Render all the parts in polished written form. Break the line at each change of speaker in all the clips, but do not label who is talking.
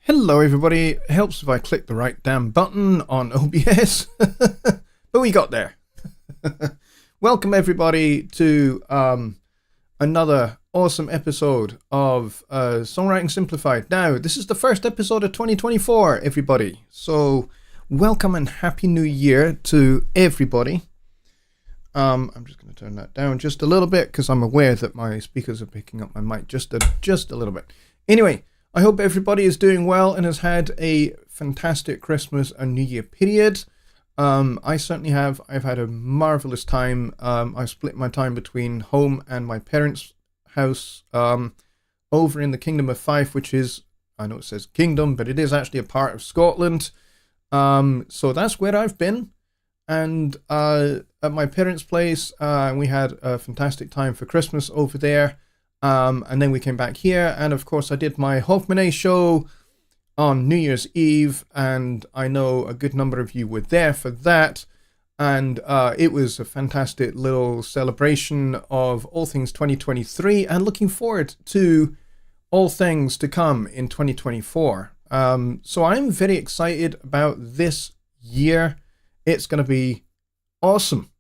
Hello everybody, it helps if I click the right damn button on OBS, but we got there. Welcome everybody to another awesome episode of Songwriting Simplified. Now, this is the first episode of 2024, everybody, so welcome and Happy New Year to everybody. I'm just going to turn that down just a little bit because I'm aware that my speakers are picking up my mic just a little bit. Anyway, I hope everybody is doing well and has had a fantastic Christmas and New Year period. I certainly have. I've had a marvelous time. I've split my time between home and my parents' house over in the Kingdom of Fife, which is, I know it says Kingdom, but it is actually a part of Scotland. So that's where I've been. And at my parents' place, we had a fantastic time for Christmas over there. And then we came back here, and of course I did my Hofmann show on New Year's Eve, and I know a good number of you were there for that, and it was a fantastic little celebration of all things 2023, and looking forward to all things to come in 2024. So I'm very excited about this year. It's going to be awesome.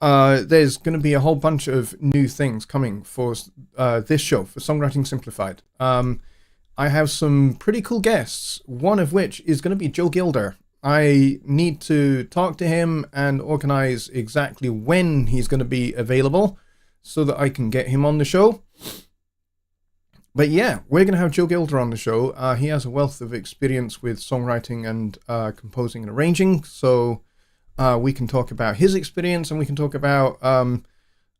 There's going to be a whole bunch of new things coming for this show, for Songwriting Simplified. I have some pretty cool guests, one of which is going to be Joe Gilder. I need to talk to him and organize exactly when he's going to be available so that I can get him on the show. But yeah, we're going to have Joe Gilder on the show. He has a wealth of experience with songwriting and composing and arranging, so we can talk about his experience, and we can talk about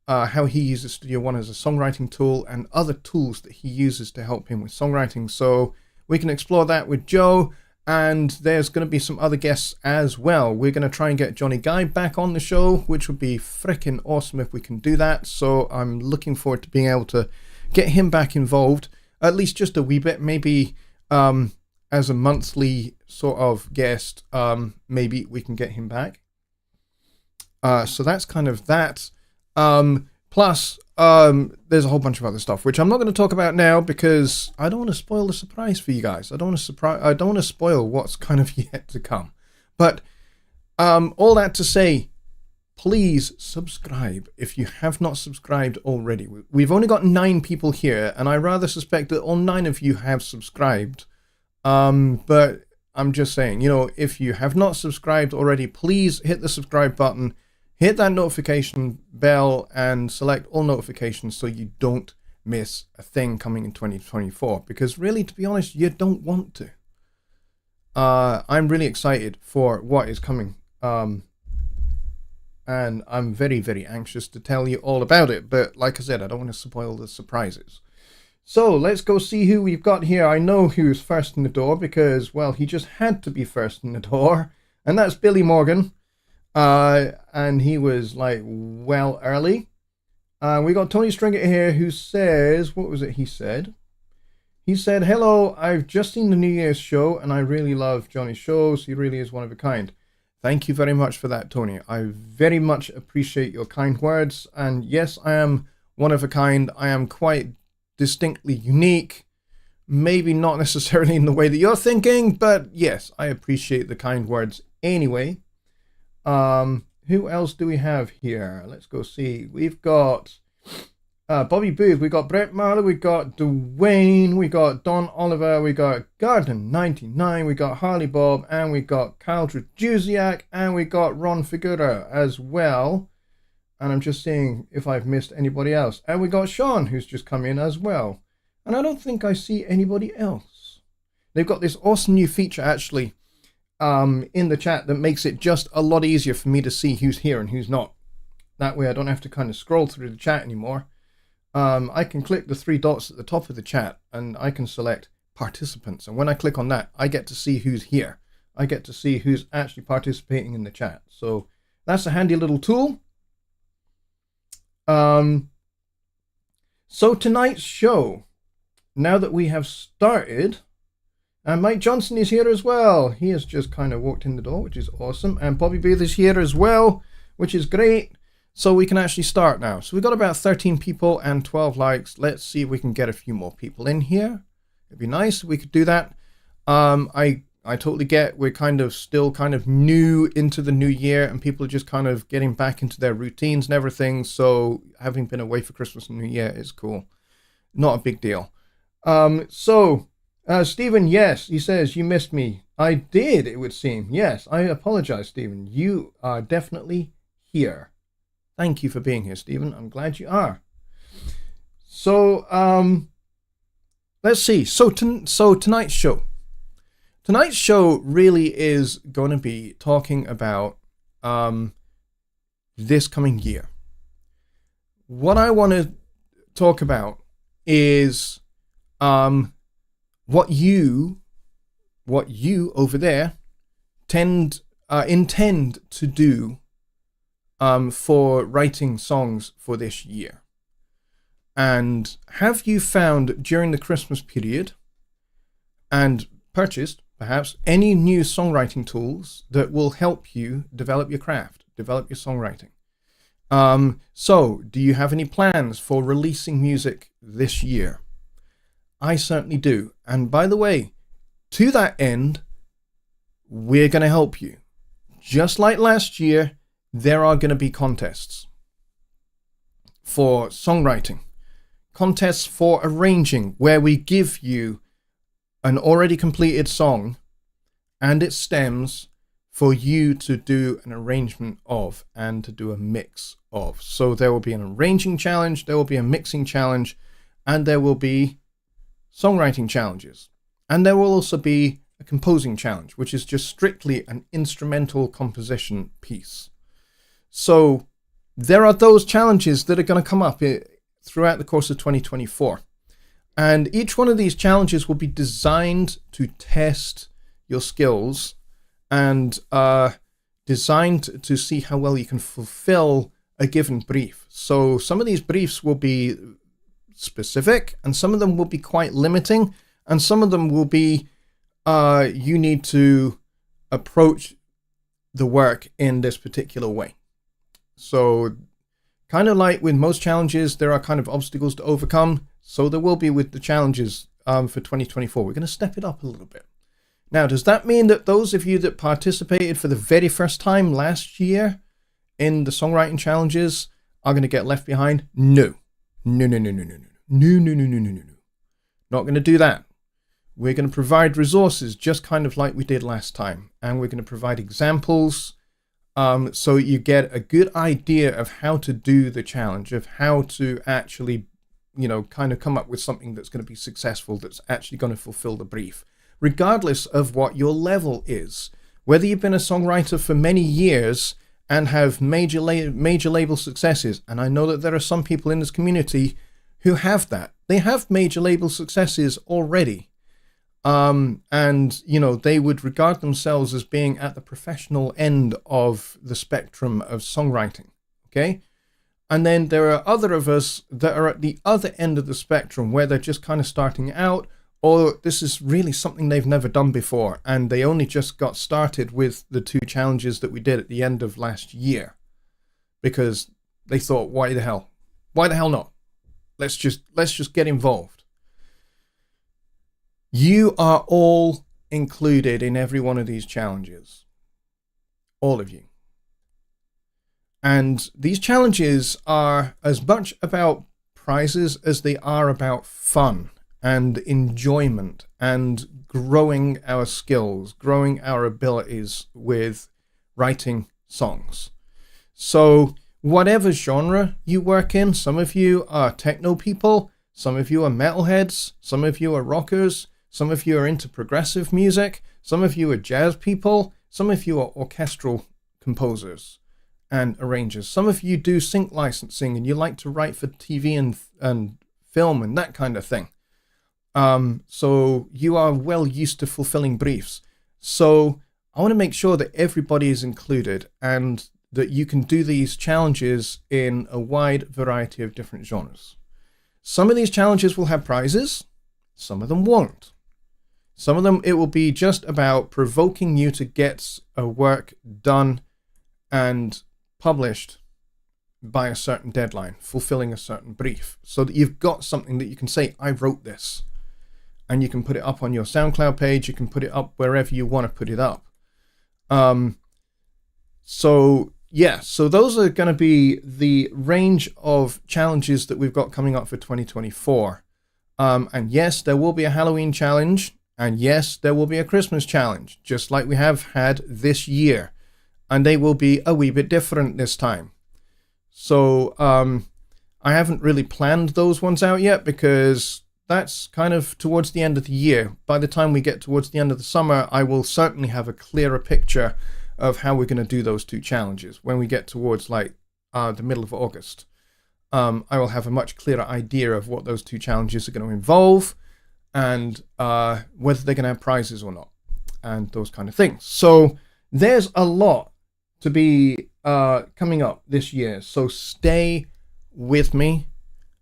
how he uses Studio One as a songwriting tool and other tools that he uses to help him with songwriting. So we can explore that with Joe, and there's going to be some other guests as well. We're going to try and get Jonny back on the show, which would be freaking awesome if we can do that. So I'm looking forward to being able to get him back involved, at least just a wee bit, maybe as a monthly sort of guest. Maybe we can get him back. So that's kind of that. Plus, there's a whole bunch of other stuff, which I'm not going to talk about now because I don't want to spoil the surprise for you guys. I don't want to spoil what's kind of yet to come. But all that to say, please subscribe if you have not subscribed already. We've only got 9 people here, and I rather suspect that all 9 of you have subscribed. But I'm just saying, you know, if you have not subscribed already, please hit the subscribe button. Hit that notification bell and select all notifications so you don't miss a thing coming in 2024. Because really, to be honest, you don't want to. I'm really excited for what is coming. And I'm very, very anxious to tell you all about it. But like I said, I don't want to spoil the surprises. So let's go see who we've got here. I know who's first in the door because, well, he just had to be first in the door. And that's Billy Morgan. And he was like well early. We got Tony Stringett here who says, what was it he said? He said, hello, I've just seen the New Year's show and I really love Jonny's shows. He really is one of a kind. Thank you very much for that, Tony. I very much appreciate your kind words. And yes, I am one of a kind. I am quite distinctly unique. Maybe not necessarily in the way that you're thinking, but yes, I appreciate the kind words anyway. Who else do we have here? Let's go see. We've got Bobby Booth, we got Brett Marley, we got Dwayne, we got Don Oliver, we got Garden99, we got Harley Bob, and we got Kyle Trajuziak, and we got Ron Figura as well. And I'm just seeing if I've missed anybody else. And we got Sean, who's just come in as well. And I don't think I see anybody else. They've got this awesome new feature actually in the chat that makes it just a lot easier for me to see who's here and who's not. That way I don't have to kind of scroll through the chat anymore. I can click the 3 dots at the top of the chat and I can select participants. And when I click on that, I get to see who's here. I get to see who's actually participating in the chat. So that's a handy little tool. So tonight's show, now that we have started, and Mike Johnson is here as well. He has just kind of walked in the door, which is awesome. And Bobby Booth is here as well, which is great. So we can actually start now. So we've got about 13 people and 12 likes. Let's see if we can get a few more people in here. It'd be nice if we could do that. I totally get we're kind of still kind of new into the new year and people are just kind of getting back into their routines and everything. So having been away for Christmas and New Year is cool. Not a big deal. Stephen, yes, he says, you missed me. I did, it would seem. Yes, I apologize, Stephen. You are definitely here. Thank you for being here, Stephen. I'm glad you are. So, let's see. So tonight's show. Tonight's show really is going to be talking about this coming year. What I want to talk about is what you over there intend to do for writing songs for this year. And have you found during the Christmas period and purchased perhaps any new songwriting tools that will help you develop your craft, develop your songwriting? So do you have any plans for releasing music this year? I certainly do. And by the way, to that end, we're going to help you. Just like last year, there are going to be contests for songwriting, contests for arranging, where we give you an already completed song and its stems for you to do an arrangement of and to do a mix of. So there will be an arranging challenge, there will be a mixing challenge, and there will be songwriting challenges. And there will also be a composing challenge, which is just strictly an instrumental composition piece. So there are those challenges that are going to come up throughout the course of 2024. And each one of these challenges will be designed to test your skills and designed to see how well you can fulfill a given brief. So some of these briefs will be specific and some of them will be quite limiting and some of them will be you need to approach the work in this particular way. So kind of like with most challenges, there are kind of obstacles to overcome. So there will be with the challenges for 2024. We're going to step it up a little bit. Now, does that mean that those of you that participated for the very first time last year in the songwriting challenges are going to get left behind? No. No. Not going to do that. We're going to provide resources just kind of like we did last time. And we're going to provide examples so you get a good idea of how to do the challenge, of how to actually, kind of come up with something that's going to be successful, that's actually going to fulfill the brief, regardless of what your level is. Whether you've been a songwriter for many years and have major label successes, and I know that there are some people in this community who have that. They have major label successes already. And, they would regard themselves as being at the professional end of the spectrum of songwriting. Okay. And then there are other of us that are at the other end of the spectrum where they're just kind of starting out, or this is really something they've never done before. And they only just got started with the 2 challenges that we did at the end of last year because they thought, why the hell not? Let's just get involved. You are all included in every one of these challenges. All of you. And these challenges are as much about prizes as they are about fun and enjoyment and growing our skills, growing our abilities with writing songs. So whatever genre you work in, some of you are techno people, some of you are metalheads, some of you are rockers, Some of you are into progressive music. Some of you are jazz people. Some of you are orchestral composers and arrangers. Some of you do sync licensing and you like to write for TV and film and that kind of thing. So you are well used to fulfilling briefs. So I want to make sure that everybody is included and that you can do these challenges in a wide variety of different genres. Some of these challenges will have prizes. Some of them won't. Some of them, it will be just about provoking you to get a work done and published by a certain deadline, fulfilling a certain brief, so that you've got something that you can say, I wrote this. And you can put it up on your SoundCloud page. You can put it up wherever you want to put it up. So those are going to be the range of challenges that we've got coming up for 2024. And yes, there will be a Halloween challenge. And yes, there will be a Christmas challenge, just like we have had this year. And they will be a wee bit different this time. So I haven't really planned those ones out yet because that's kind of towards the end of the year. By the time we get towards the end of the summer, I will certainly have a clearer picture of how we're going to do those two challenges. When we get towards like the middle of August, I will have a much clearer idea of what those two challenges are going to involve and whether they're going to have prizes or not and those kind of things. So there's a lot to be coming up this year. So stay with me.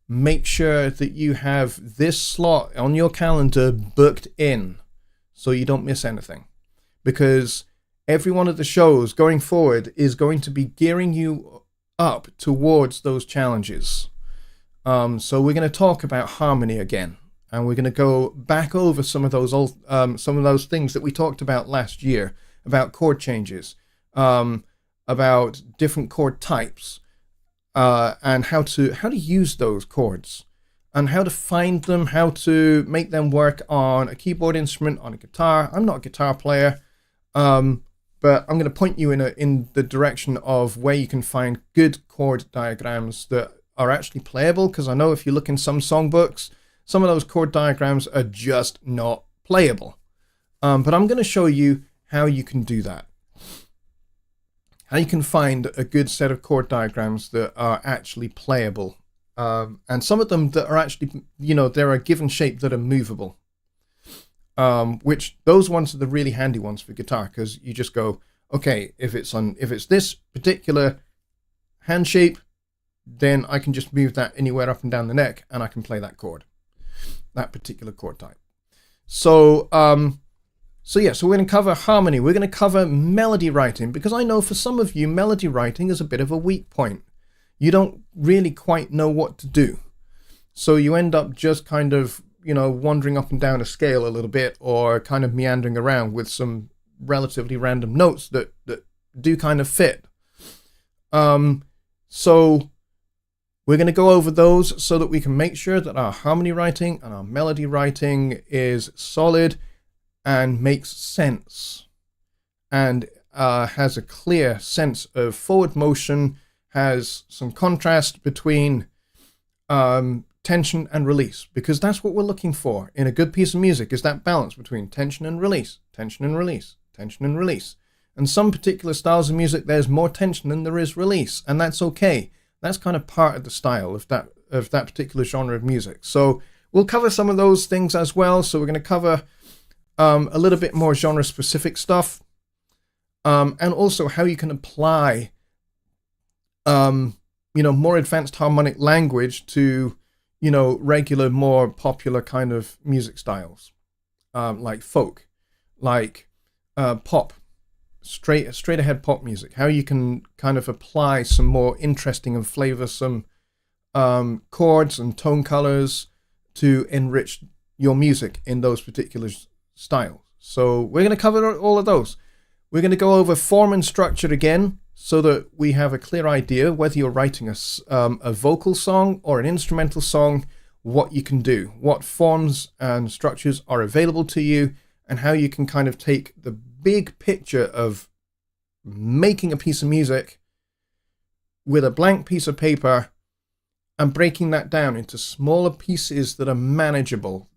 Make sure that you have this slot on your calendar booked in so you don't miss anything, because every one of the shows going forward is going to be gearing you up towards those challenges. So we're going to talk about harmony again, and we're going to go back over some of those old, some of those things that we talked about last year, about chord changes, about different chord types, and how to use those chords, and how to find them, how to make them work on a keyboard instrument, on a guitar. I'm not a guitar player, but I'm going to point you in the direction of where you can find good chord diagrams that are actually playable, because I know if you look in some songbooks, some of those chord diagrams are just not playable. But I'm going to show you how you can do that. How you can find a good set of chord diagrams that are actually playable. And some of them that are actually, they're a given shape that are movable. Which those ones are the really handy ones for guitar, because you just go, okay, if it's this particular hand shape, then I can just move that anywhere up and down the neck and I can play that chord, that particular chord type. So we're going to cover harmony. We're going to cover melody writing, because I know for some of you, melody writing is a bit of a weak point. You don't really quite know what to do. So you end up just kind of, wandering up and down a scale a little bit, or kind of meandering around with some relatively random notes that do kind of fit. So we're going to go over those so that we can make sure that our harmony writing and our melody writing is solid and makes sense and has a clear sense of forward motion, has some contrast between tension and release, because that's what we're looking for in a good piece of music, is that balance between tension and release, tension and release, tension and release. And some particular styles of music, there's more tension than there is release, and that's okay. That's kind of part of the style of that particular genre of music. So we'll cover some of those things as well. So we're going to cover a little bit more genre specific stuff, and also how you can apply more advanced harmonic language to regular, more popular kind of music styles, like folk, like pop, straight ahead pop music. How you can kind of apply some more interesting and flavorsome chords and tone colors to enrich your music in those particular styles. So we're going to cover all of those. We're going to go over form and structure again, so that we have a clear idea whether you're writing a vocal song or an instrumental song, what you can do, what forms and structures are available to you, and how you can kind of take the big picture of making a piece of music with a blank piece of paper and breaking that down into smaller pieces that are manageable,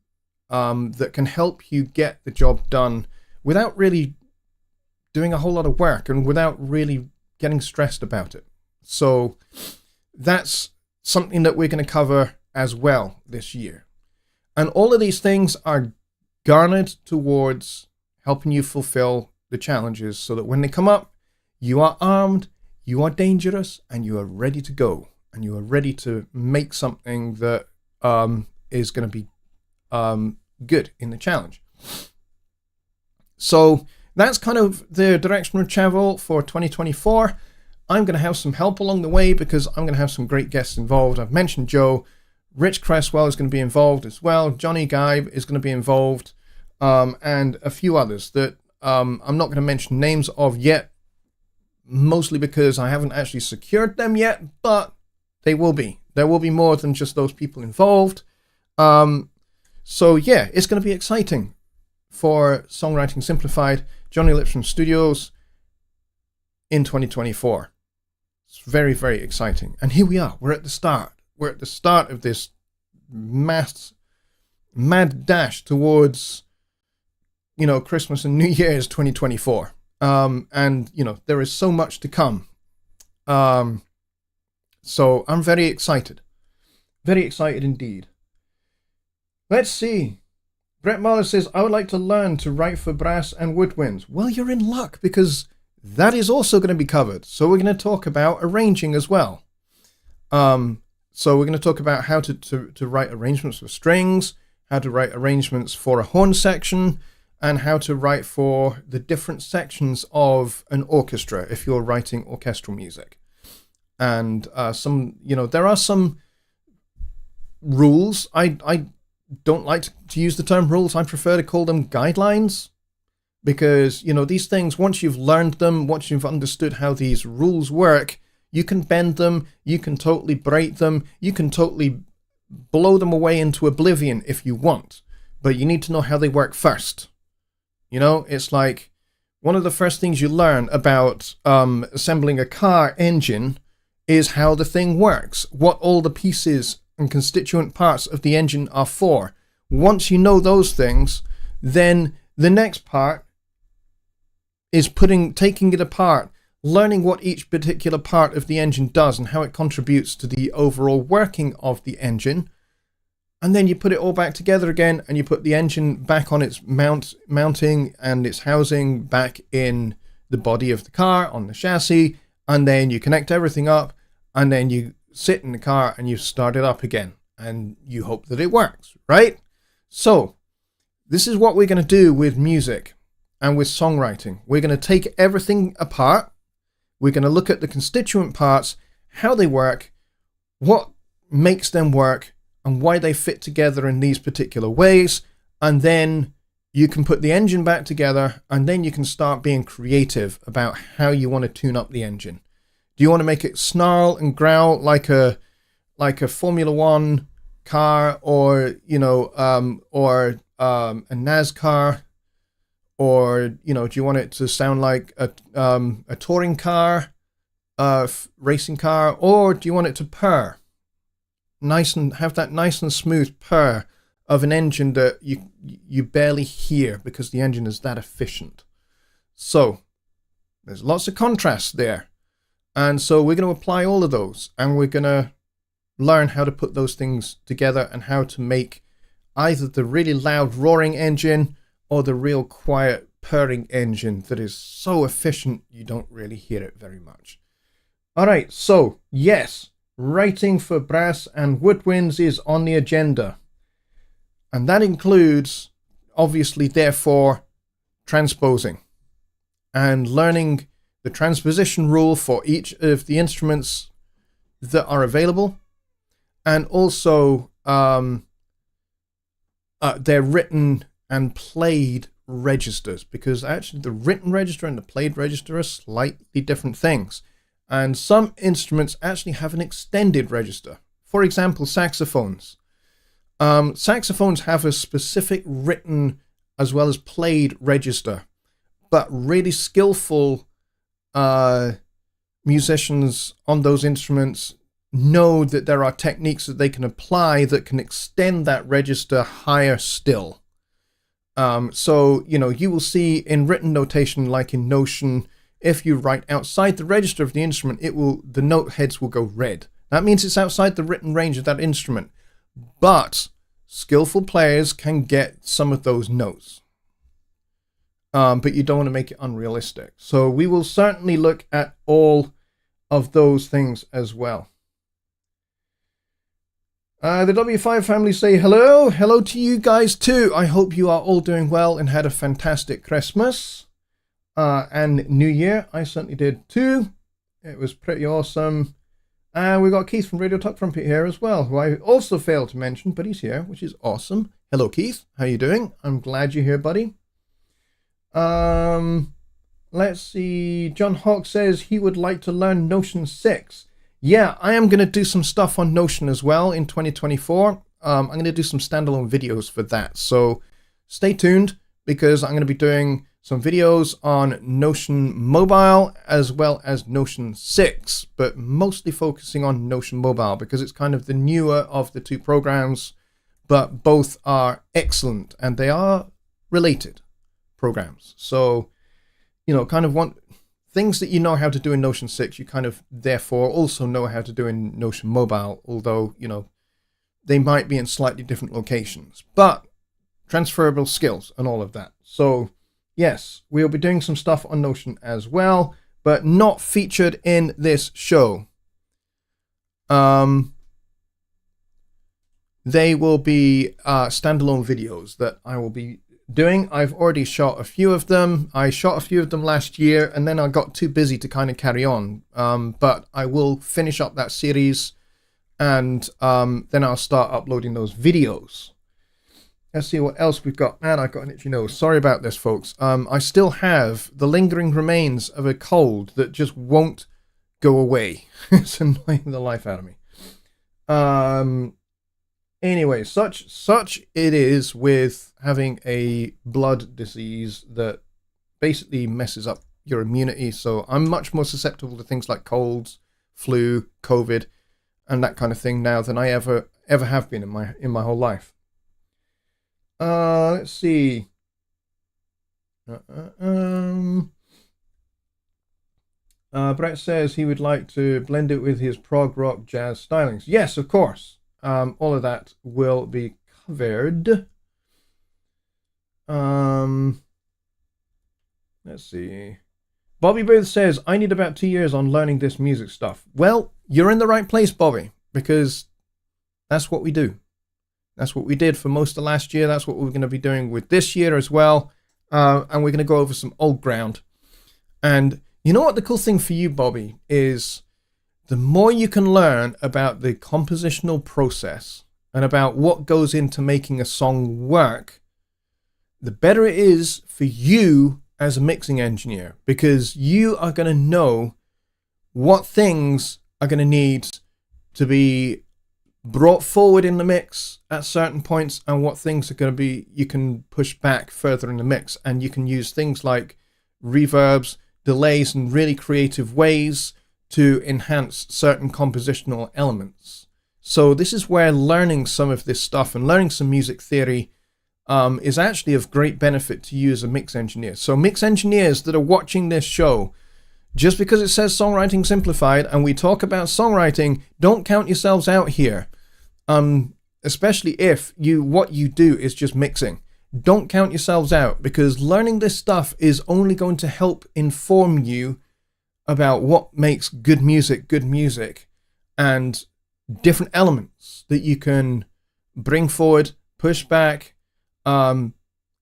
that can help you get the job done without really doing a whole lot of work and without really getting stressed about it. So that's something that we're going to cover as well this year. And all of these things are garnered towards helping you fulfill the challenges so that when they come up, you are armed, you are dangerous, and you are ready to go. And you are ready to make something that is going to be good in the challenge. So that's kind of the direction of travel for 2024. I'm going to have some help along the way because I'm going to have some great guests involved. I've mentioned Joe. Rich Cresswell is going to be involved as well. Jonny Guy is going to be involved, and a few others that I'm not going to mention names of yet, mostly because I haven't actually secured them yet, but they will be. There will be more than just those people involved. So yeah, it's going to be exciting for Songwriting Simplified, Jonny Lipsham Studios in 2024. It's very, very exciting. And here we are. We're at the start. We're at the start of this mad dash towards, Christmas and New Year's 2024. And, there is so much to come. So I'm very excited. Very excited indeed. Let's see. Brett Mahler says, I would like to learn to write for brass and woodwinds. Well, you're in luck because that is also going to be covered. So we're going to talk about arranging as well. So we're going to talk about how to write arrangements for strings, how to write arrangements for a horn section, and how to write for the different sections of an orchestra if you're writing orchestral music. And there are some rules. I don't like to use the term rules. I prefer to call them guidelines because, these things, once you've learned them, once you've understood how these rules work, you can bend them, you can totally break them, you can totally blow them away into oblivion if you want. But you need to know how they work first. It's like one of the first things you learn about assembling a car engine is how the thing works, what all the pieces and constituent parts of the engine are for. Once you know those things, then the next part is taking it apart, learning what each particular part of the engine does and how it contributes to the overall working of the engine. And then you put it all back together again and you put the engine back on its mounting and its housing back in the body of the car, on the chassis, and then you connect everything up and then you sit in the car and you start it up again and you hope that it works, right? So this is what we're going to do with music and with songwriting. We're going to take everything apart. We're going to look at the constituent parts, how they work, what makes them work, and why they fit together in these particular ways. And then you can put the engine back together, and then you can start being creative about how you want to tune up the engine. Do you want to make it snarl and growl like a Formula One car, or a NASCAR? Or, do you want it to sound like a touring car, racing car? Or do you want it to purr? Have that nice and smooth purr of an engine that you barely hear because the engine is that efficient. So, there's lots of contrast there. And so we're going to apply all of those. And we're going to learn how to put those things together and how to make either the really loud roaring engine or the real quiet purring engine that is so efficient you don't really hear it very much. All right, so yes, writing for brass and woodwinds is on the agenda. And that includes, obviously, therefore, transposing and learning the transposition rule for each of the instruments that are available, and also their written and played registers, because actually the written register and the played register are slightly different things. And some instruments actually have an extended register. For example, saxophones. Saxophones have a specific written as well as played register, but really skillful musicians on those instruments know that there are techniques that they can apply that can extend that register higher still. So, you will see in written notation, like in Notion, if you write outside the register of the instrument, the note heads will go red. That means it's outside the written range of that instrument. But skillful players can get some of those notes. But you don't want to make it unrealistic. So we will certainly look at all of those things as well. The W5 family say hello. Hello to you guys too. I hope you are all doing well and had a fantastic Christmas and New Year. I certainly did too. It was pretty awesome. And we got Keith from Radio Tuck Trumpet here as well, who I also failed to mention, but he's here, which is awesome. Hello, Keith. How you doing? I'm glad you're here, buddy. Let's see. John Hawk says he would like to learn Notion 6. Yeah, I am going to do some stuff on Notion as well in 2024. I'm going to do some standalone videos for that. So stay tuned, because I'm going to be doing some videos on Notion Mobile as well as Notion 6, but mostly focusing on Notion Mobile because it's kind of the newer of the two programs, but both are excellent and they are related programs. So, kind of want things that you know how to do in Notion 6, you kind of therefore also know how to do in Notion Mobile, although, they might be in slightly different locations, but transferable skills and all of that. So yes, we'll be doing some stuff on Notion as well, but not featured in this show. They will be standalone videos that I will be doing. I've already shot a few of them. I shot a few of them last year, and then I got too busy to kind of carry on. But I will finish up that series, and then I'll start uploading those videos. Let's see what else we've got. Man, I've got an itchy nose. Sorry about this, folks. I still have the lingering remains of a cold that just won't go away. It's annoying the life out of me. Anyway, such it is with having a blood disease that basically messes up your immunity. So I'm much more susceptible to things like colds, flu, COVID, and that kind of thing now than I ever have been in my whole life. Let's see. Brett says he would like to blend it with his prog rock jazz stylings. Yes, of course. All of that will be covered. Let's see. Bobby Booth says, I need about 2 years on learning this music stuff. Well, you're in the right place, Bobby, because that's what we do. That's what we did for most of last year. That's what we're going to be doing with this year as well. And we're going to go over some old ground. And you know what the cool thing for you, Bobby, is the more you can learn about the compositional process and about what goes into making a song work, the better it is for you as a mixing engineer, because you are going to know what things are going to need to be brought forward in the mix at certain points and what things are going to be you can push back further in the mix. And you can use things like reverbs, delays, and really creative ways to enhance certain compositional elements. So this is where learning some of this stuff and learning some music theory is actually of great benefit to you as a mix engineer. So mix engineers that are watching this show, just because it says Songwriting Simplified and we talk about songwriting, don't count yourselves out here. Especially if what you do is just mixing. Don't count yourselves out, because learning this stuff is only going to help inform you about what makes good music, and different elements that you can bring forward, push back in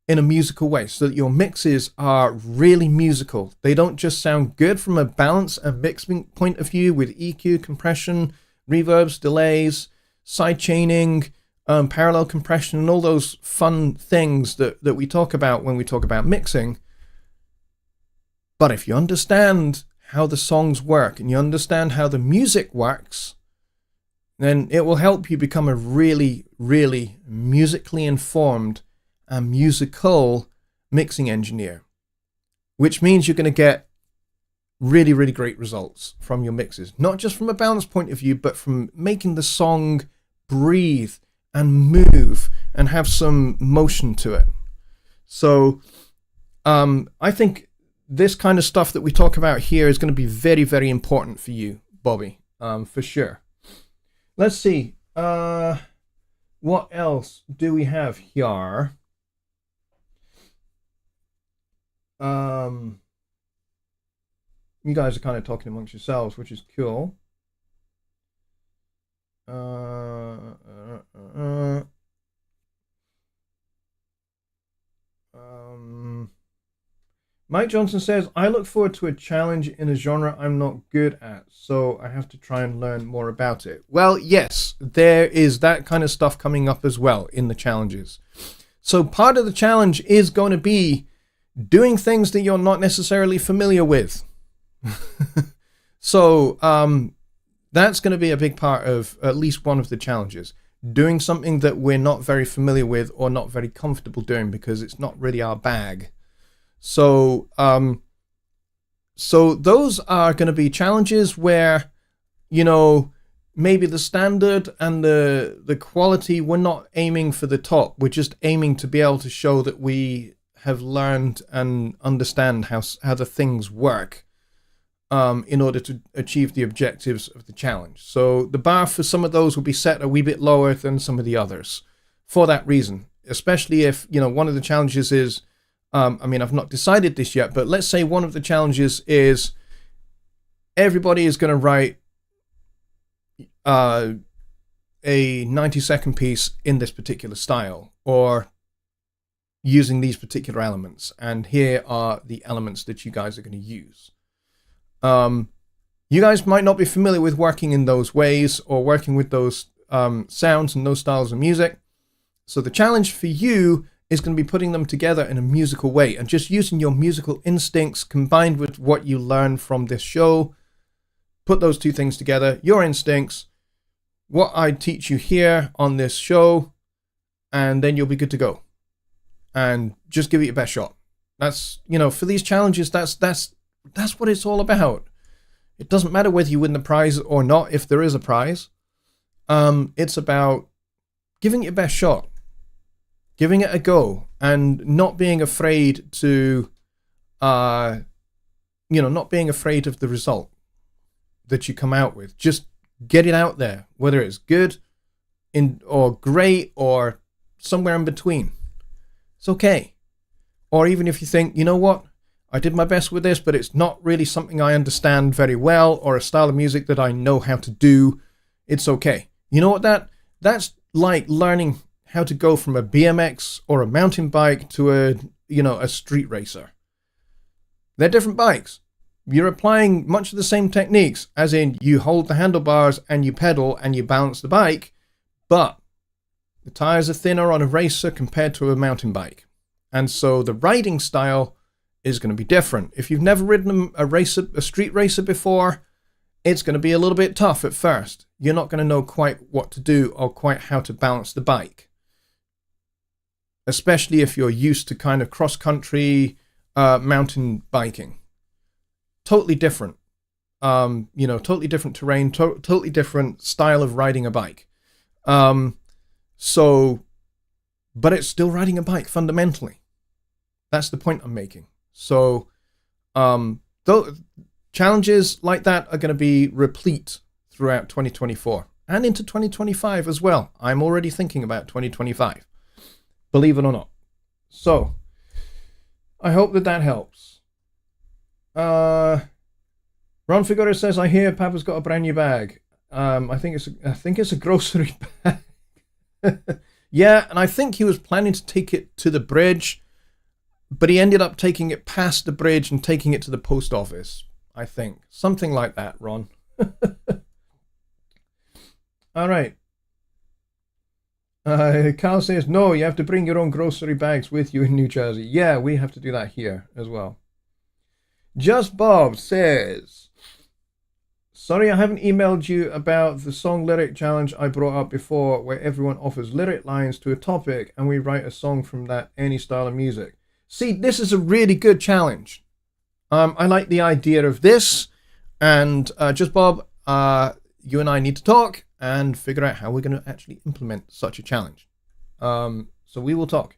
a musical way, so that your mixes are really musical. They don't just sound good from a balance and mixing point of view with EQ, compression, reverbs, delays, side chaining, parallel compression, and all those fun things that we talk about when we talk about mixing. But if you understand how the songs work and you understand how the music works, then it will help you become a really, really musically informed and musical mixing engineer, which means you're going to get really, really great results from your mixes. Not just from a balance point of view, but from making the song breathe and move and have some motion to it. So I think this kind of stuff that we talk about here is going to be very, very important for you, Bobby, for sure. Let's see. What else do we have here? You guys are kind of talking amongst yourselves, which is cool. Mike Johnson says, I look forward to a challenge in a genre I'm not good at, so I have to try and learn more about it. Well, yes, there is that kind of stuff coming up as well in the challenges. So part of the challenge is going to be doing things that you're not necessarily familiar with. So that's going to be a big part of at least one of the challenges. Doing something that we're not very familiar with or not very comfortable doing because it's not really our bag. So so those are going to be challenges where, you know, maybe the standard and the quality, we're not aiming for the top. We're just aiming to be able to show that we have learned and understand how the things work in order to achieve the objectives of the challenge. So the bar for some of those will be set a wee bit lower than some of the others for that reason, especially if, you know, one of the challenges is, I mean, I've not decided this yet, but let's say one of the challenges is everybody is going to write a 90-second piece in this particular style or using these particular elements. And here are the elements that you guys are going to use. You guys might not be familiar with working in those ways or working with those sounds and those styles of music. So the challenge for you is going to be putting them together in a musical way and just using your musical instincts combined with what you learn from this show. Put those two things together, your instincts, what I teach you here on this show, and then you'll be good to go. And just give it your best shot. That's, you know, for these challenges, that's what it's all about. It doesn't matter whether you win the prize or not, if there is a prize. It's about giving it your best shot, giving it a go, and not being afraid to, not being afraid of the result that you come out with. Just get it out there, whether it's good or great or somewhere in between. It's okay. Or even if you think, you know what, I did my best with this, but it's not really something I understand very well or a style of music that I know how to do, it's okay. You know what that's like learning how to go from a BMX or a mountain bike to a street racer. They're different bikes. You're applying much of the same techniques, as in you hold the handlebars and you pedal and you balance the bike, but the tires are thinner on a racer compared to a mountain bike. And so the riding style is going to be different. If you've never ridden a street racer before, it's going to be a little bit tough at first. You're not going to know quite what to do or quite how to balance the bike. Especially if you're used to kind of cross-country mountain biking. Totally different. Totally different terrain, totally different style of riding a bike. But it's still riding a bike fundamentally. That's the point I'm making. So, challenges like that are going to be replete throughout 2024 and into 2025 as well. I'm already thinking about 2025, believe it or not. So, I hope that helps. Ron Figueroa says, I hear Papa's got a brand new bag. I think it's a grocery bag. Yeah, and I think he was planning to take it to the bridge, but he ended up taking it past the bridge and taking it to the post office, I think. Something like that, Ron. All right. Carl says, no, you have to bring your own grocery bags with you in New Jersey. Yeah, we have to do that here as well. Just Bob says, sorry, I haven't emailed you about the song lyric challenge I brought up before, where everyone offers lyric lines to a topic and we write a song from that, any style of music. See, this is a really good challenge. I like the idea of this, and just Bob, you and I need to talk and figure out how we're going to actually implement such a challenge. So we will talk.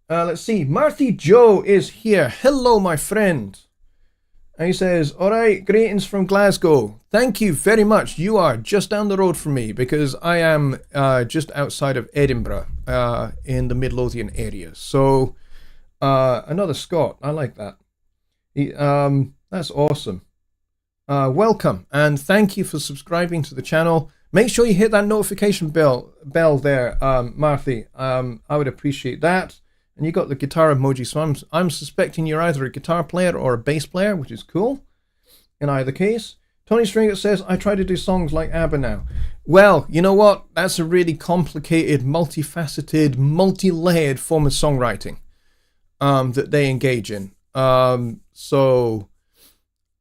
Let's see. Marthy Joe is here. Hello, my friend. And he says, all right, greetings from Glasgow. Thank you very much. You are just down the road from me because I am just outside of Edinburgh in the Midlothian area. So another Scot. I like that. That's awesome. Welcome and thank you for subscribing to the channel. Make sure you hit that notification bell there, Marthy. I would appreciate that. And you got the guitar emoji, so I'm suspecting you're either a guitar player or a bass player, which is cool. In either case, Tony Stringer says, I try to do songs like ABBA now. Well, you know what? That's a really complicated, multifaceted, multi-layered form of songwriting that they engage in. And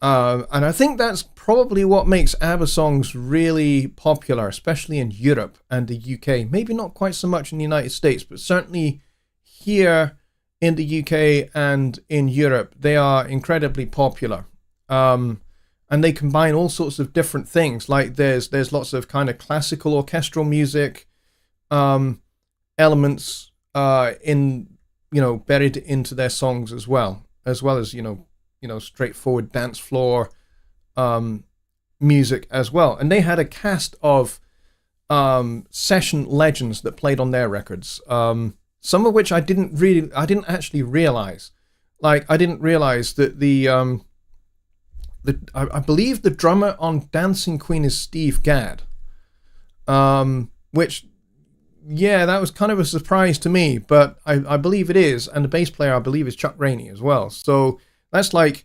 I think that's probably what makes ABBA songs really popular, especially in Europe and the UK. Maybe not quite so much in the United States, but certainly here in the UK and in Europe, they are incredibly popular. And they combine all sorts of different things. Like there's lots of kind of classical orchestral music elements buried into their songs as well as straightforward dance floor music as well. And they had a cast of session legends that played on their records. Some of which I didn't actually realize. Like I didn't realize that I believe the drummer on Dancing Queen is Steve Gadd. Which, yeah, that was kind of a surprise to me, but I believe it is. And the bass player I believe is Chuck Rainey as well. So that's like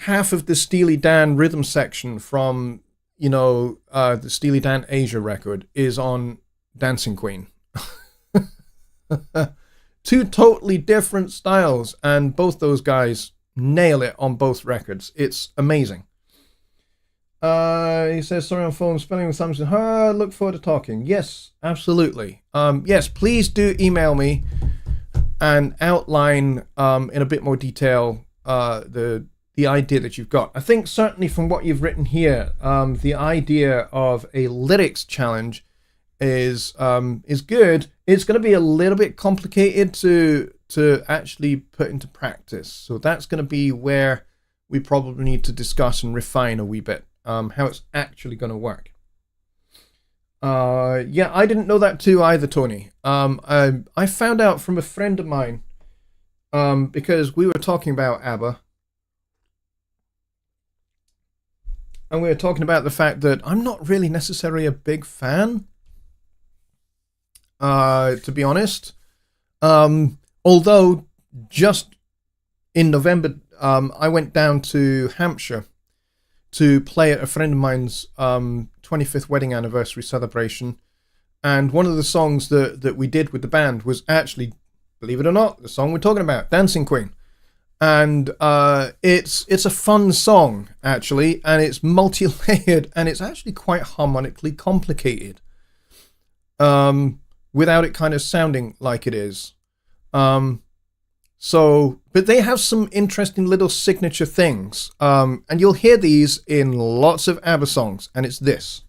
half of the Steely Dan rhythm section from, the Steely Dan Asia record is on Dancing Queen. Two totally different styles, and both those guys nail it on both records. It's amazing. He says, sorry on phone, spelling with something. Look forward to talking. Yes, absolutely. Yes, please do email me and outline in a bit more detail the idea that you've got. I think certainly from what you've written here, the idea of a lyrics challenge is good. It's going to be a little bit complicated to actually put into practice. So that's going to be where we probably need to discuss and refine a wee bit how it's actually going to work. Yeah, I didn't know that too either, Tony. I found out from a friend of mine because we were talking about ABBA. And we were talking about the fact that I'm not really necessarily a big fan. To be honest, although just in November, I went down to Hampshire to play at a friend of mine's 25th wedding anniversary celebration. And one of the songs that we did with the band was actually, believe it or not, the song we're talking about, Dancing Queen. And it's a fun song, actually, and it's multi-layered, and it's actually quite harmonically complicated. Without it kind of sounding like it is. But they have some interesting little signature things. And you'll hear these in lots of ABBA songs, and it's this.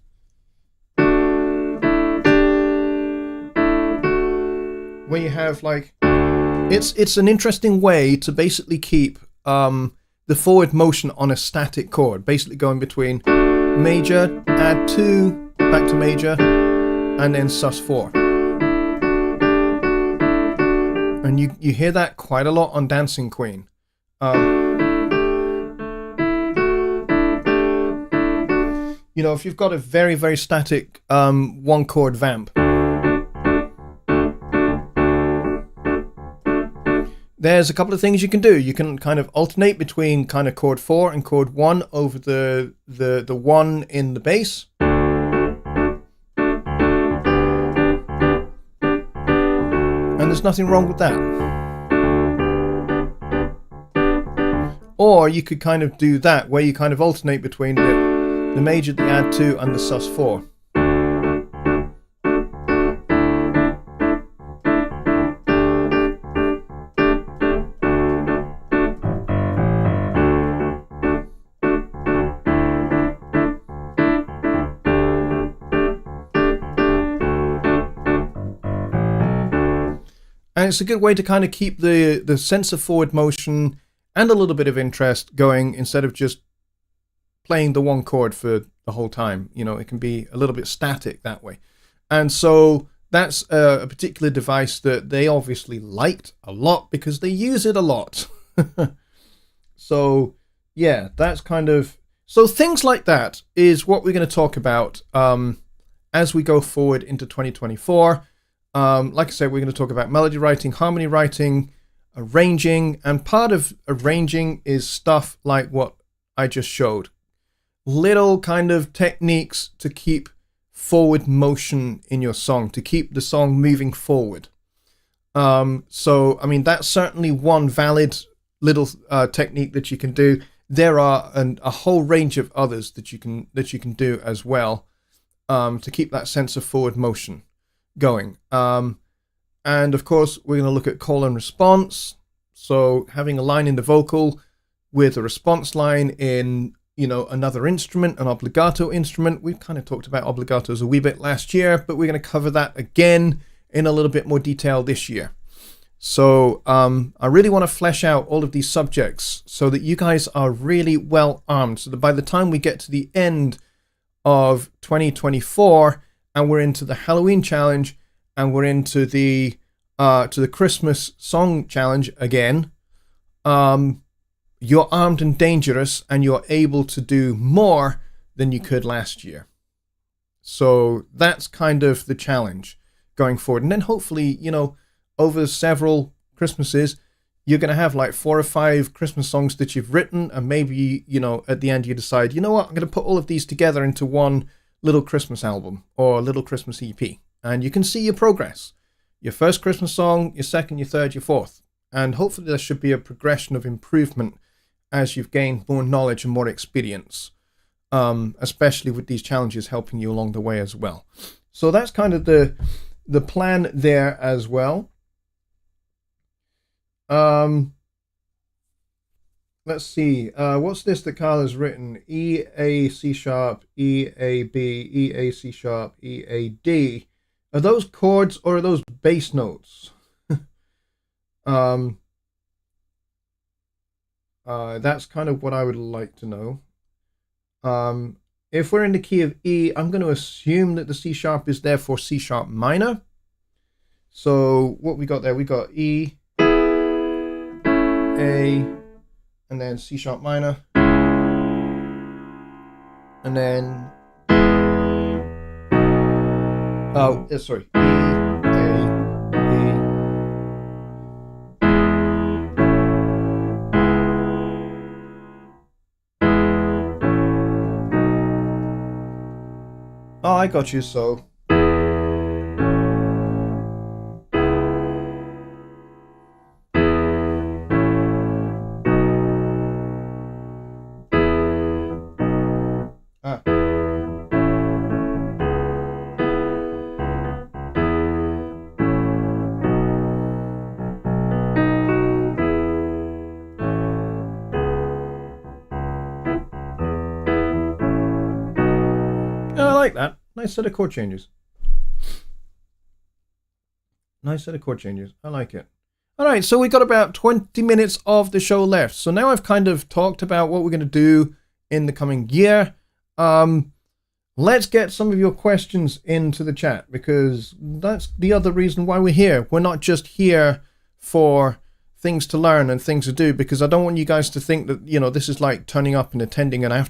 Where you have like, it's an interesting way to basically keep the forward motion on a static chord, basically going between major, add 2, back to major, and then sus4. And you hear that quite a lot on Dancing Queen. If you've got a very, very static one chord vamp, there's a couple of things you can do. You can kind of alternate between kind of chord 4 and chord 1 over the 1 in the bass. And there's nothing wrong with that. Or you could kind of do that, where you kind of alternate between the major, the add 2, and the sus4. And it's a good way to kind of keep the sense of forward motion and a little bit of interest going instead of just playing the one chord for the whole time. You know, it can be a little bit static that way. And so that's a particular device that they obviously liked a lot because they use it a lot. So yeah, that's kind of, so things like that is what we're going to talk about as we go forward into 2024. Like I said, we're going to talk about melody writing, harmony writing, arranging, and part of arranging is stuff like what I just showed. Little kind of techniques to keep forward motion in your song, to keep the song moving forward. So, I mean, that's certainly one valid little technique that you can do. There are a whole range of others that you can do as well to keep that sense of forward motion going. And of course, we're going to look at call and response. So having a line in the vocal with a response line in, you know, another instrument, an obligato instrument. We've kind of talked about obligatos a wee bit last year, but we're going to cover that again in a little bit more detail this year. So I really want to flesh out all of these subjects so that you guys are really well armed, so that by the time we get to the end of 2024 and we're into the Halloween challenge and we're into the Christmas song challenge again, you're armed and dangerous and you're able to do more than you could last year. So that's kind of the challenge going forward. And then hopefully, you know, over several Christmases, you're going to have like 4 or 5 Christmas songs that you've written. And maybe, you know, at the end you decide, you know what, I'm going to put all of these together into one little Christmas album or little Christmas EP. And you can see your progress. Your first Christmas song, your second, your third, your fourth. And hopefully there should be a progression of improvement as you've gained more knowledge and more experience, especially with these challenges helping you along the way as well. So that's kind of the plan there as well. Let's see. What's this that Carl has written? E, A, C sharp, E, A, B, E, A, C sharp, E, A, D. Are those chords or are those bass notes? That's kind of what I would like to know. If we're in the key of E, I'm going to assume that the C sharp is there for C sharp minor. So what we got there, we got E, A, and then C sharp minor, and then sorry, E, A, B. Oh, I got you. So I like that. Nice set of chord changes. Nice set of chord changes. I like it. All right, so we got about 20 minutes of the show left. So now I've kind of talked about what we're going to do in the coming year. Let's get some of your questions into the chat, because that's the other reason why we're here. We're not just here for things to learn and things to do, because I don't want you guys to think that, you know, this is like turning up and attending an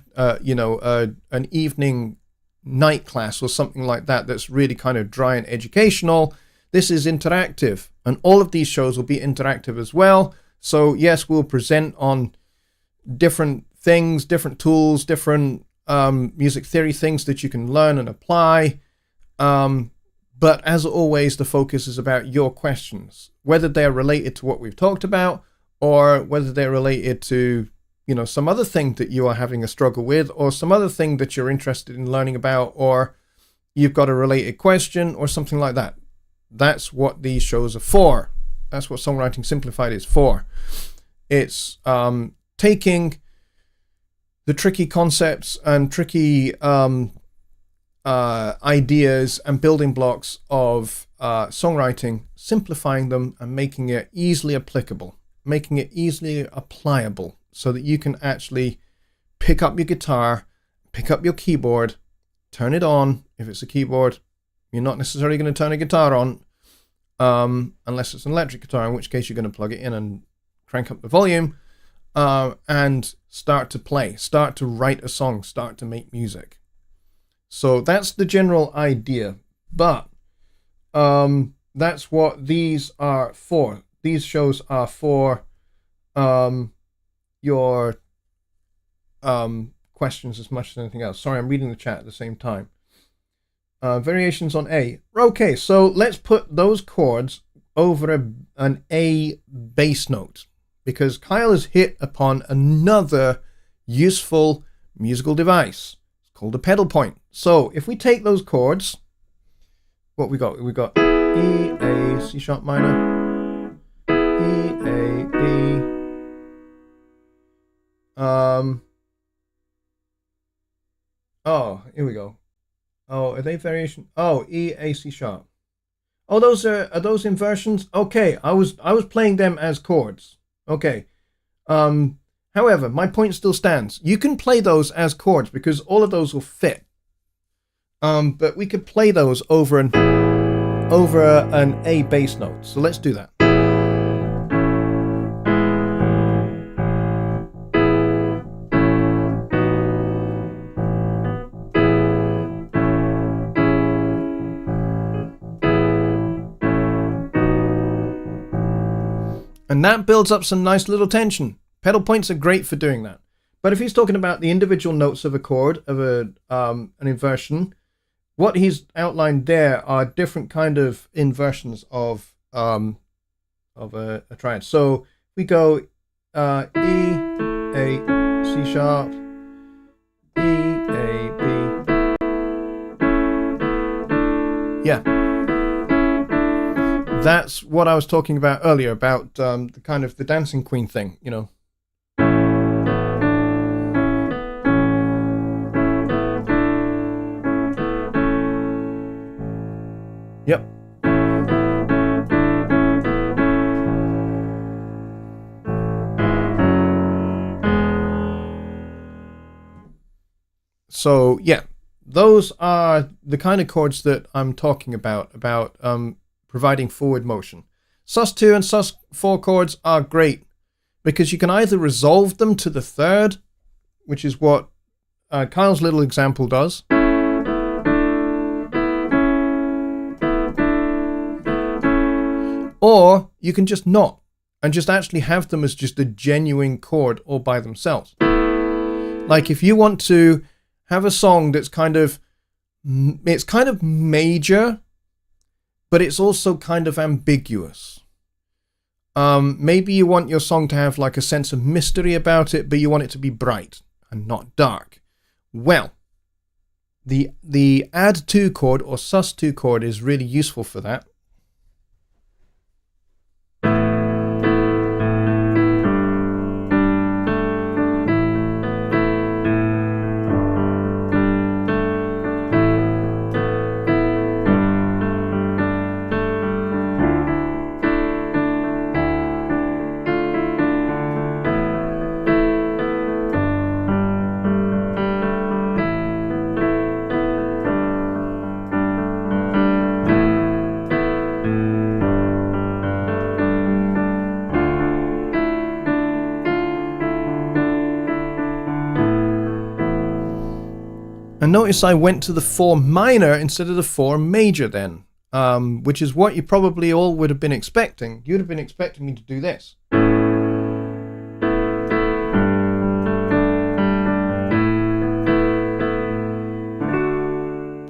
evening night class or something like that that's really kind of dry and educational. This is interactive, and all of these shows will be interactive as well. So yes, we'll present on different things, different tools, different music theory things that you can learn and apply. But as always, the focus is about your questions, whether they're related to what we've talked about or whether they're related to, you know, some other thing that you are having a struggle with, or some other thing that you're interested in learning about, or you've got a related question or something like that. That's what these shows are for. That's what Songwriting Simplified is for. It's taking the tricky concepts and tricky ideas and building blocks of songwriting, simplifying them and making it easily applicable, making it easily applicable so that you can actually pick up your guitar, pick up your keyboard, turn it on. If it's a keyboard, you're not necessarily going to turn a guitar on unless it's an electric guitar, in which case you're going to plug it in and crank up the volume and start to play, start to write a song, start to make music. So that's the general idea, but that's what these are for. These shows are for your questions as much as anything else. Sorry, I'm reading the chat at the same time. Variations on A. Okay, so let's put those chords over an A bass note, because Kyle has hit upon another useful musical device. It's called a pedal point. So if we take those chords, what we got? We got E, A, C sharp minor, E, A, B. Oh, here we go. Oh, are they variation? Oh, E, A, C sharp. Oh, are those inversions? Okay, I was playing them as chords. Okay. However, my point still stands. You can play those as chords because all of those will fit. But we could play those over an A bass note. So let's do that. And that builds up some nice little tension. Pedal points are great for doing that. But if he's talking about the individual notes of a chord, of an inversion, what he's outlined there are different kind of inversions of a triad. So we go E, A, C sharp, E, A, B. Yeah. That's what I was talking about earlier, about the kind of the Dancing Queen thing, you know. Yep. So, yeah, those are the kind of chords that I'm talking about providing forward motion. sus2 and sus4 chords are great because you can either resolve them to the third, which is what Kyle's little example does, or you can just not and just actually have them as just a genuine chord all by themselves. Like if you want to have a song that's kind of major, but it's also kind of ambiguous. Maybe you want your song to have like a sense of mystery about it, but you want it to be bright and not dark. Well, the add 2 chord or sus2 chord is really useful for that. And notice I went to the 4 minor instead of the 4 major then, which is what you probably all would have been expecting. You'd have been expecting me to do this. But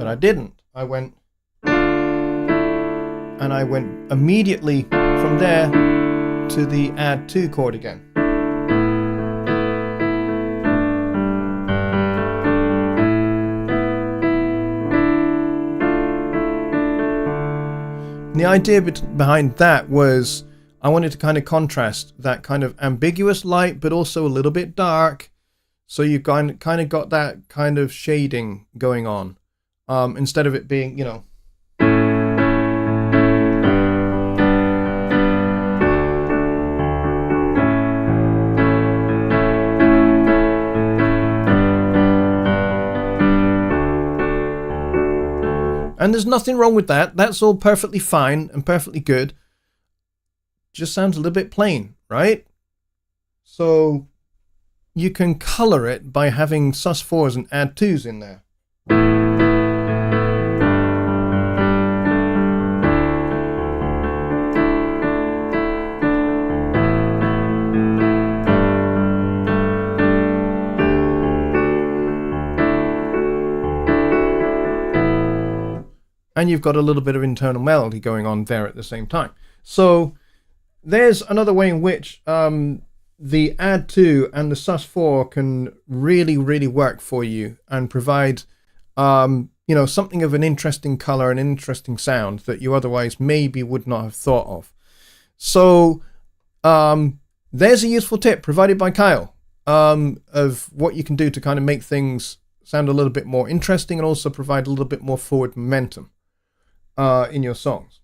I didn't. I went immediately from there to the add 2 chord again. The idea behind that was I wanted to kind of contrast that kind of ambiguous light, but also a little bit dark. So you kind of got that kind of shading going on. instead of it being, you know. And there's nothing wrong with that. That's all perfectly fine and perfectly good. Just sounds a little bit plain, right? So you can color it by having sus4s and add 2s in there. And you've got a little bit of internal melody going on there at the same time. So there's another way in which the add 2 and the sus4 can really, really work for you and provide, you know, something of an interesting color and interesting sound that you otherwise maybe would not have thought of. So there's a useful tip provided by Kyle of what you can do to kind of make things sound a little bit more interesting and also provide a little bit more forward momentum in your songs.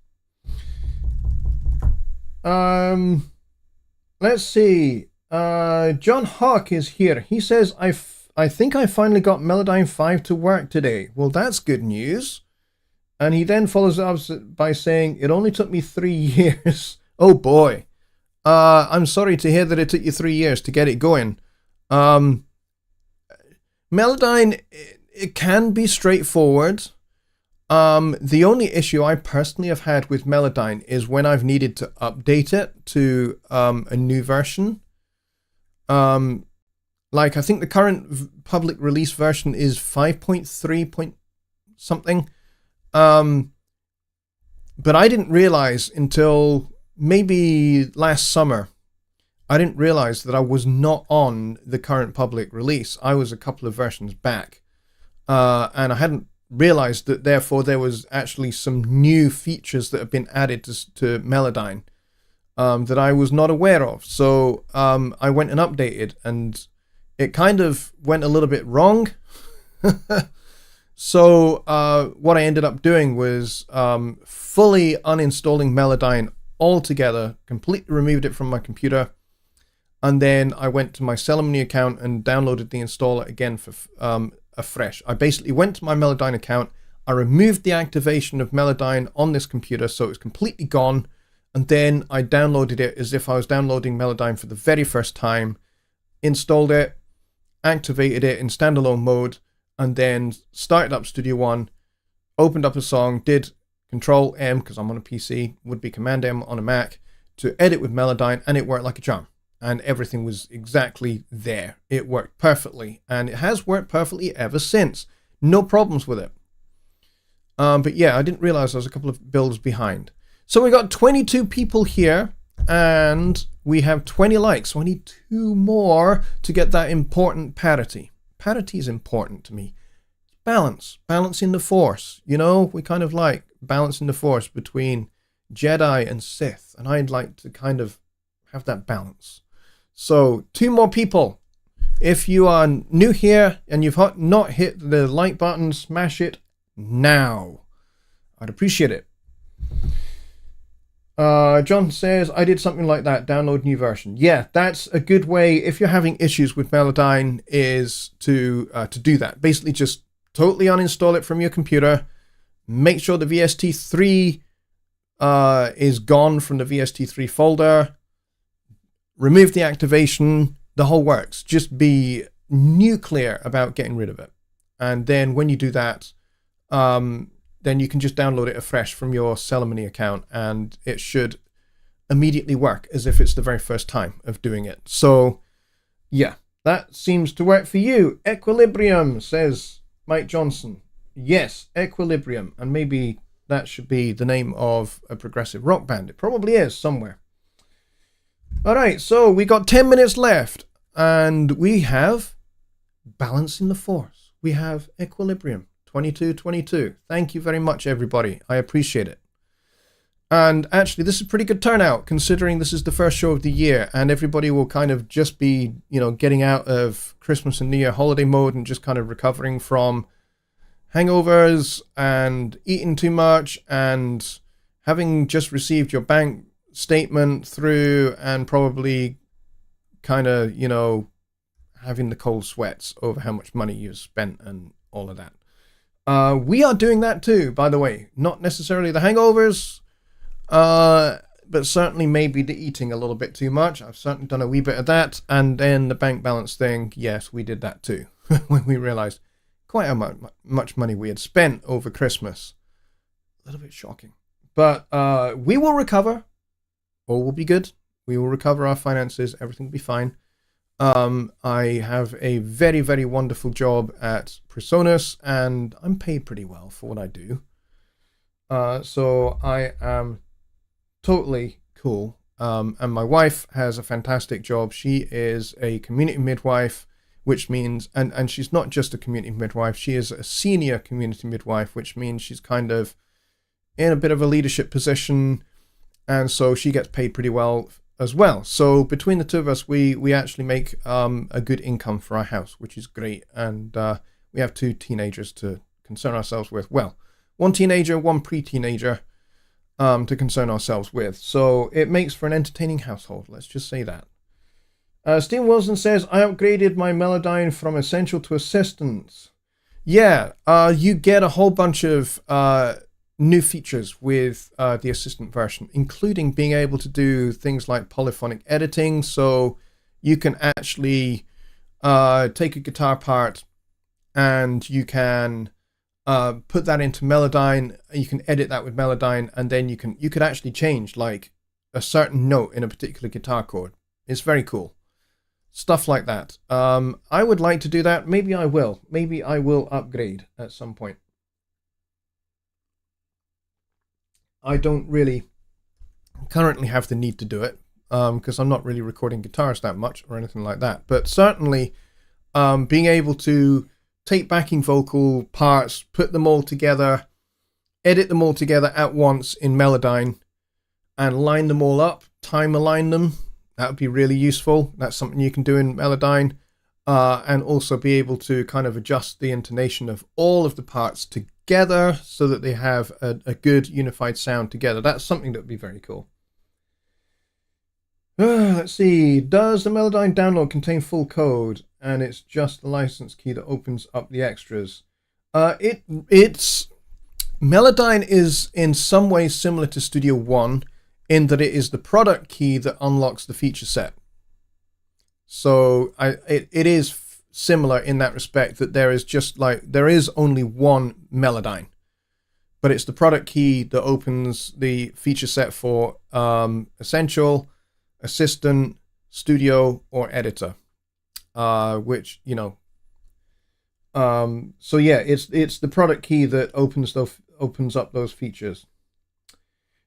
Let's see. John Hawk is here. He says, I think I finally got Melodyne 5 to work today. Well, that's good news. And he then follows up by saying, it only took me 3 years. Oh boy. I'm sorry to hear that it took you 3 years to get it going. Melodyne, it can be straightforward. The only issue I personally have had with Melodyne is when I've needed to update it to a new version. Like I think the current public release version is 5.3 point something. But I didn't realize until maybe last summer, I didn't realize that I was not on the current public release. I was a couple of versions back. And I hadn't realized that therefore there was actually some new features that have been added to Melodyne that I was not aware of. So I went and updated, and it kind of went a little bit wrong. So what I ended up doing was fully uninstalling Melodyne altogether, completely removed it from my computer, and then I went to my Ceremony account and downloaded the installer again for afresh. I basically went to my Melodyne account, I removed the activation of Melodyne on this computer so it was completely gone, and then I downloaded it as if I was downloading Melodyne for the very first time, installed it, activated it in standalone mode, and then started up Studio One, opened up a song, did Control M, because I'm on a PC, would be Command M on a Mac, to edit with Melodyne, and it worked like a charm. And everything was exactly there. It worked perfectly, and it has worked perfectly ever since. No problems with it. But yeah, I didn't realize I was a couple of builds behind. So we got 22 people here, and we have 20 likes. So I need 2 more to get that important parity. Parity is important to me. Balancing the force. You know, we kind of like balancing the force between Jedi and Sith, and I'd like to kind of have that balance. So 2 more people. If you are new here and you've not hit the like button, smash it now. I'd appreciate it. John says, I did something like that, download new version. Yeah, that's a good way, if you're having issues with Melodyne, is to do that. Basically just totally uninstall it from your computer, make sure the VST3 is gone from the VST3 folder, remove the activation, the whole works. Just be nuclear about getting rid of it. And then when you do that, then you can just download it afresh from your Ceremony account, and it should immediately work as if it's the very first time of doing it. So yeah, that seems to work for you. Equilibrium, says Mike Johnson. Yes, Equilibrium. And maybe that should be the name of a progressive rock band. It probably is somewhere. All right, so we got 10 minutes left, and we have Balancing the Force. We have Equilibrium. 2222. Thank you very much, everybody. I appreciate it. And actually, this is a pretty good turnout, considering this is the first show of the year, and everybody will kind of just be, you know, getting out of Christmas and New Year holiday mode and just kind of recovering from hangovers and eating too much and having just received your bank statement through and probably kind of, having the cold sweats over how much money you've spent and all of that. We are doing that too, by the way. Not necessarily the hangovers, but certainly maybe the eating a little bit too much. I've certainly done a wee bit of that. And then the bank balance thing, yes, we did that too. When we realized quite how much money we had spent over Christmas. A little bit shocking. But we will recover. All will be good. We will recover our finances. Everything will be fine. I have a very, very wonderful job at Presonus, and I'm paid pretty well for what I do. So I am totally cool. And my wife has a fantastic job. She is a community midwife, which means, and she's not just a community midwife, she is a senior community midwife, which means she's kind of in a bit of a leadership position. And so she gets paid pretty well as well. So between the two of us, we actually make a good income for our house, which is great. And we have 2 teenagers to concern ourselves with. Well, 1 teenager, 1 pre-teenager to concern ourselves with. So it makes for an entertaining household. Let's just say that. Steve Wilson says, I upgraded my Melodyne from Essential to Assistance. Yeah, you get a whole bunch of new features with the Assistant version, including being able to do things like polyphonic editing. So you can actually take a guitar part and you can put that into Melodyne. You can edit that with Melodyne, and then you could actually change like a certain note in a particular guitar chord. It's very cool. Stuff like that. I would like to do that. Maybe I will. Maybe I will upgrade at some point. I don't really currently have the need to do it because I'm not really recording guitars that much or anything like that. But certainly being able to take backing vocal parts, put them all together, edit them all together at once in Melodyne, and line them all up, time align them. That would be really useful. That's something you can do in Melodyne. And also be able to kind of adjust the intonation of all of the parts together so that they have a good unified sound together. That's something that would be very cool. Let's see. Does the Melodyne download contain full code and it's just the license key that opens up the extras? It's Melodyne is in some ways similar to Studio One in that it is the product key that unlocks the feature set. So it is similar in that respect, that there is only one Melodyne, but it's the product key that opens the feature set for Essential, Assistant, Studio, or Editor, which, so yeah, it's the product key that opens up those features.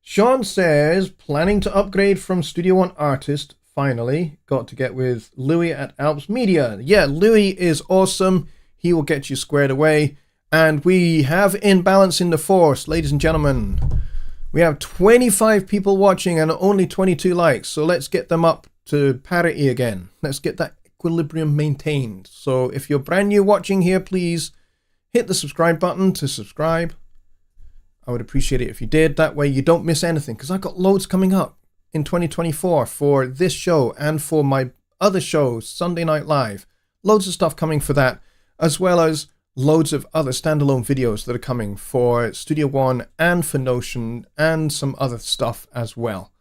Sean says, planning to upgrade from Studio One Artist. Finally got to get with Louis at Alps Media. Yeah, Louis is awesome. He will get you squared away. And we have Imbalance in the Force, ladies and gentlemen. We have 25 people watching and only 22 likes. So let's get them up to parity again. Let's get that equilibrium maintained. So if you're brand new watching here, please hit the subscribe button to subscribe. I would appreciate it if you did. That way you don't miss anything, because I've got loads coming up in 2024 for this show and for my other shows, Sunday Night Live. Loads of stuff coming for that, as well as loads of other standalone videos that are coming for Studio One and for Notion and some other stuff as well.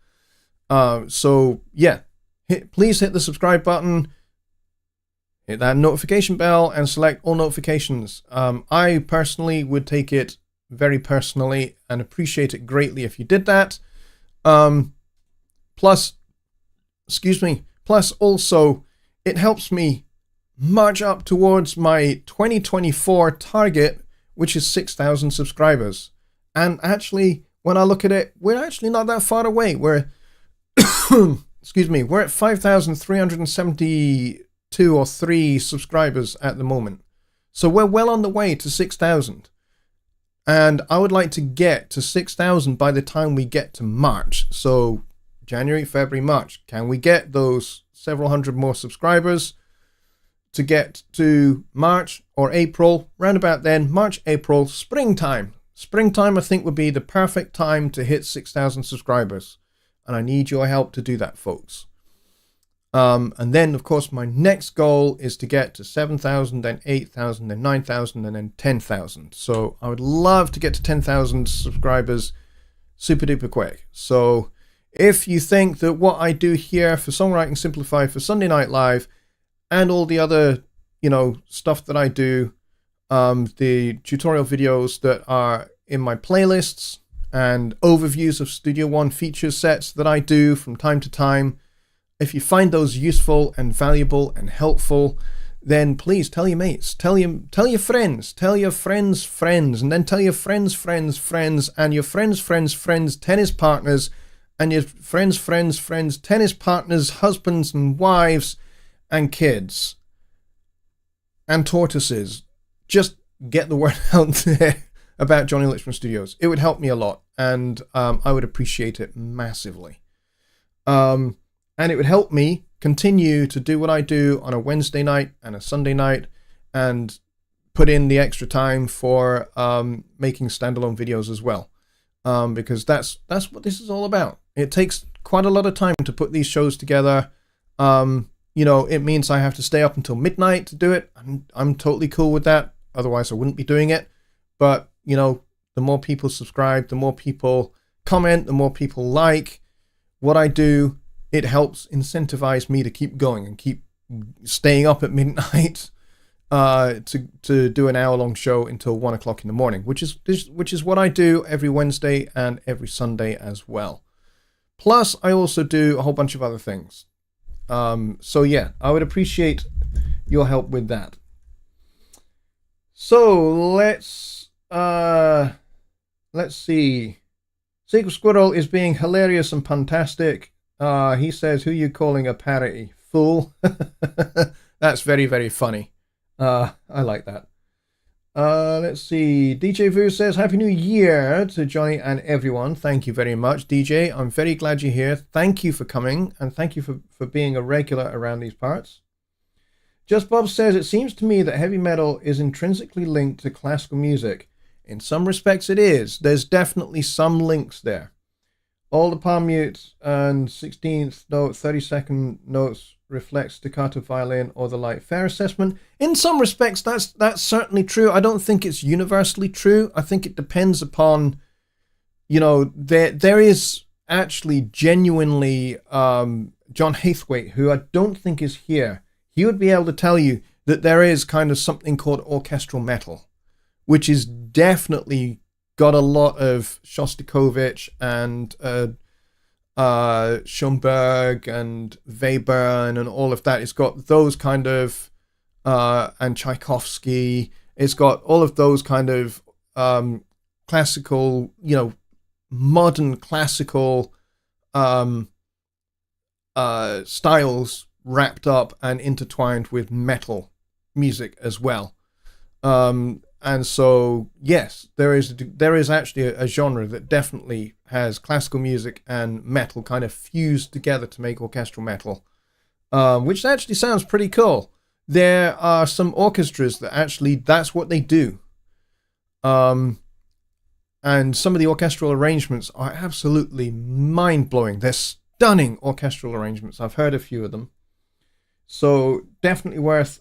So yeah, please hit the subscribe button, hit that notification bell, and select all notifications. I personally would take it very personally and appreciate it greatly if you did that. Plus also it helps me march up towards my 2024 target, which is 6,000 subscribers. And actually, when I look at it, we're actually not that far away. We're we're at 5,372 or 3 subscribers at the moment. So we're well on the way to 6,000. And I would like to get to 6,000 by the time we get to March. So January, February, March. Can we get those several hundred more subscribers to get to March or April, round about then, March, April, springtime. Springtime, I think, would be the perfect time to hit 6,000 subscribers. And I need your help to do that, folks. And then, of course, my next goal is to get to 7,000, then 8,000, then 9,000, and then 10,000. So I would love to get to 10,000 subscribers super duper quick. So if you think that what I do here for Songwriting Simplified for Sunday Night Live and all the other, stuff that I do, the tutorial videos that are in my playlists and overviews of Studio One feature sets that I do from time to time, if you find those useful and valuable and helpful, then please tell your mates, tell your friends, tell your friends' friends, and then tell your friends' friends' friends, and your friends' friends' friends' tennis partners, and your friends' friends' friends' tennis partners' husbands and wives and kids and tortoises. Just get the word out there about Jonny Lipsham Studios. It would help me a lot, and I would appreciate it massively. And it would help me continue to do what I do on a Wednesday night and a Sunday night, and put in the extra time for making standalone videos as well, because that's what this is all about. It takes quite a lot of time to put these shows together. It means I have to stay up until midnight to do it. I'm totally cool with that. Otherwise, I wouldn't be doing it. But, the more people subscribe, the more people comment, the more people like what I do, it helps incentivize me to keep going and keep staying up at midnight to do an hour-long show until 1 o'clock in the morning, which is what I do every Wednesday and every Sunday as well. Plus, I also do a whole bunch of other things. So yeah, I would appreciate your help with that. So let's see. Secret Squirrel is being hilarious and fantastic. He says, "Who you calling a parody? Fool." That's very, very funny. I like that. Let's see. DJ Vu says, "Happy New Year to Jonny and everyone." Thank you very much, DJ. I'm very glad you're here. Thank you for coming, and thank you for being a regular around these parts. Just Bob says, "It seems to me that heavy metal is intrinsically linked to classical music. In some respects it is. There's definitely some links there. All the palm mutes and 16th note, 32nd notes reflect staccato violin or the like. Fair assessment." In some respects, that's certainly true. I don't think it's universally true. I think it depends upon, there is actually genuinely John Hathwaite, who I don't think is here. He would be able to tell you that there is kind of something called orchestral metal, which is definitely got a lot of Shostakovich and Schoenberg and Webern and all of that. It's got those kind of and Tchaikovsky. It's got all of those kind of classical, modern classical styles wrapped up and intertwined with metal music as well. And so, yes, there is actually a genre that definitely has classical music and metal kind of fused together to make orchestral metal, which actually sounds pretty cool. There are some orchestras that actually, that's what they do. And some of the orchestral arrangements are absolutely mind-blowing. They're stunning orchestral arrangements. I've heard a few of them. So definitely worth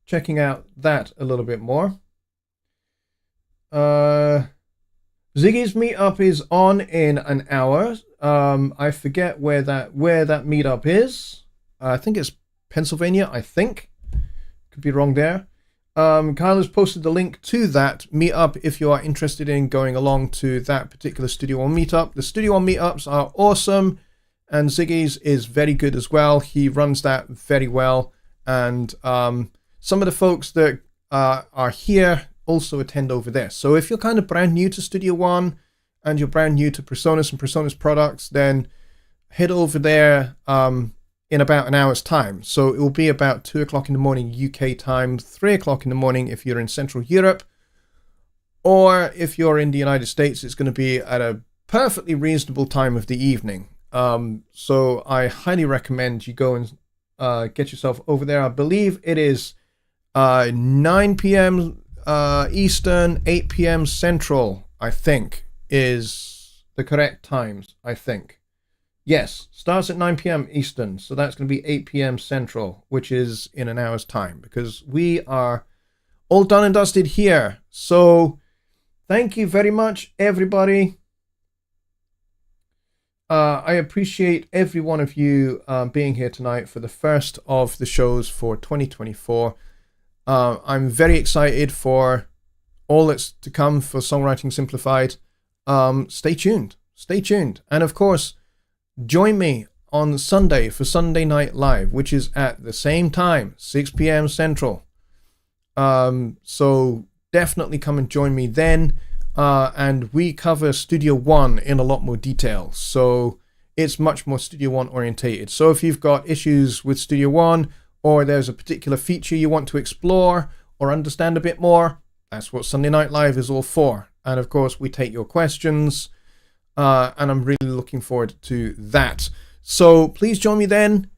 checking out that a little bit more. Ziggy's meetup is on in an hour. I forget where that meetup is. I think it's Pennsylvania, I think. Could be wrong there. Kyle has posted the link to that meetup if you are interested in going along to that particular Studio One meetup. The Studio One meetups are awesome, and Ziggy's is very good as well. He runs that very well, and some of the folks that are here also attend over there. So if you're kind of brand new to Studio One and you're brand new to Presonus and Presonus products, then head over there in about an hour's time. So it will be about 2 o'clock in the morning UK time, 3 o'clock in the morning if you're in Central Europe, or if you're in the United States, it's going to be at a perfectly reasonable time of the evening. So I highly recommend you go and get yourself over there. I believe it is 9 p.m. Eastern, 8 p.m. Central, I think, is the correct times, I think. Yes, starts at 9 p.m. Eastern, so that's going to be 8 p.m. Central, which is in an hour's time, because we are all done and dusted here. So thank you very much, everybody. I appreciate every one of you being here tonight for the first of the shows for 2024. I'm very excited for all that's to come for Songwriting Simplified. Stay tuned. Stay tuned. And of course, join me on Sunday for Sunday Night Live, which is at the same time, 6 p.m. Central. So definitely come and join me then. And we cover Studio One in a lot more detail. So it's much more Studio One orientated. So if you've got issues with Studio One, or there's a particular feature you want to explore or understand a bit more, that's what Sunday Night Live is all for. And of course, we take your questions. And I'm really looking forward to that. So please join me then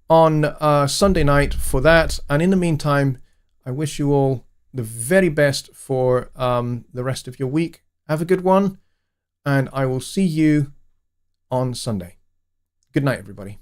on Sunday night for that. And in the meantime, I wish you all the very best for the rest of your week. Have a good one, and I will see you on Sunday. Good night, everybody.